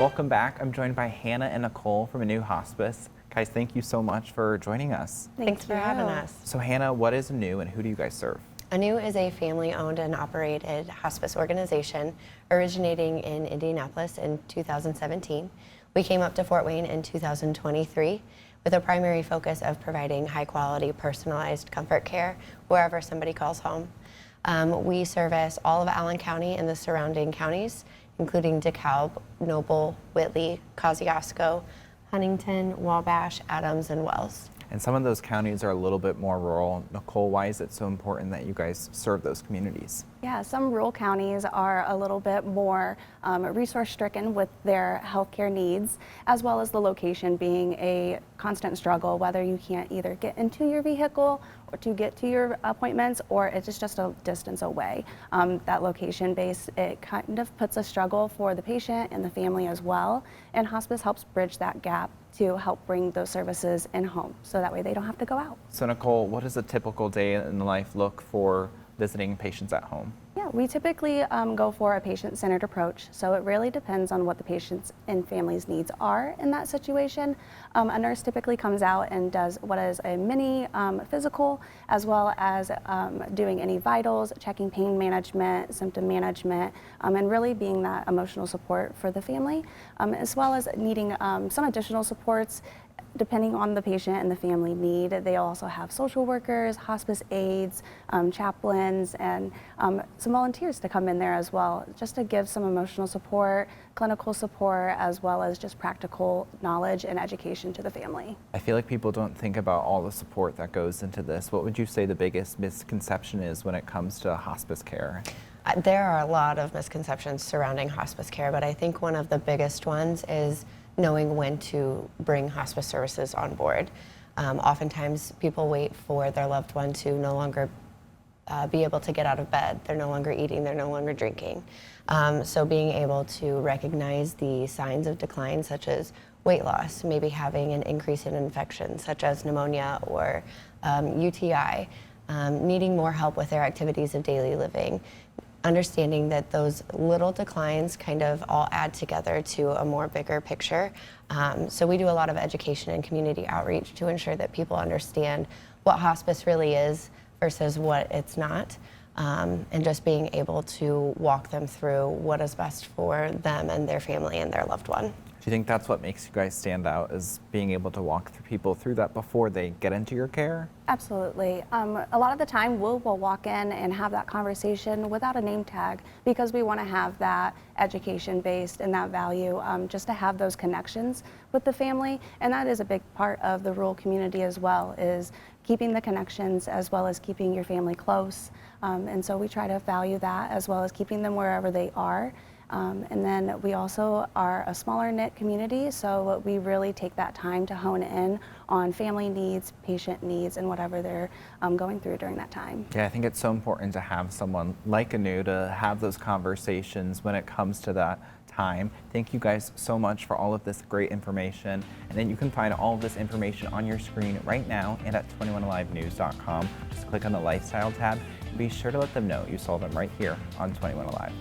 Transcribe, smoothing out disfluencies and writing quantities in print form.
Welcome back. I'm joined by Hannah and Nicole from Anew Hospice. Guys, thank you so much for joining us. Thanks for having us. So Hannah, what is Anew and who do you guys serve? Anew is a family-owned and operated hospice organization originating in Indianapolis in 2017. We came up to Fort Wayne in 2023 with a primary focus of providing high-quality, personalized comfort care wherever somebody calls home. We service all of Allen County and the surrounding counties, including DeKalb, Noble, Whitley, Kosciuszko, Huntington, Wabash, Adams, and Wells. And some of those counties are a little bit more rural. Nicole, why is it so important that you guys serve those communities? Yeah, some rural counties are a little bit more resource-stricken with their healthcare needs, as well as the location being a constant struggle, whether you can't either get into your vehicle or to get to your appointments, or it's just a distance away. That location base, it kind of puts a struggle for the patient and the family as well, and hospice helps bridge that gap to help bring those services in home, so that way they don't have to go out. So Nicole, what does a typical day in life look for visiting patients at home? Yeah, we typically go for a patient-centered approach, so it really depends on what the patient's and family's needs are in that situation. A nurse typically comes out and does what is a mini physical, as well as doing any vitals, checking pain management, symptom management, and really being that emotional support for the family, as well as needing some additional supports depending on the patient and the family need. They also have social workers, hospice aides, chaplains, and some volunteers to come in there as well, just to give some emotional support, clinical support, as well as just practical knowledge and education to the family. I feel like people don't think about all the support that goes into this. What would you say the biggest misconception is when it comes to hospice care? There are a lot of misconceptions surrounding hospice care, but I think one of the biggest ones is knowing when to bring hospice services on board. Oftentimes people wait for their loved one to no longer be able to get out of bed. They're no longer eating, they're no longer drinking. So being able to recognize the signs of decline, such as weight loss, maybe having an increase in infection, such as pneumonia or UTI, needing more help with their activities of daily living, understanding that those little declines kind of all add together to a more bigger picture. So we do a lot of education and community outreach to ensure that people understand what hospice really is versus what it's not, and just being able to walk them through what is best for them and their family and their loved one. Do you think that's what makes you guys stand out, is being able to walk through people through that before they get into your care? Absolutely. A lot of the time we'll walk in and have that conversation without a name tag, because we want to have that education based and that value, just to have those connections with the family. And that is a big part of the rural community as well, is keeping the connections as well as keeping your family close. And so we try to value that as well as keeping them wherever they are. And then we also are a smaller knit community, so we really take that time to hone in on family needs, patient needs, and whatever they're going through during that time. Yeah, I think it's so important to have someone like Anew to have those conversations when it comes to that time. Thank you guys so much for all of this great information. And then you can find all of this information on your screen right now and at 21alivenews.com. Just click on the Lifestyle tab and be sure to let them know you saw them right here on 21 Alive.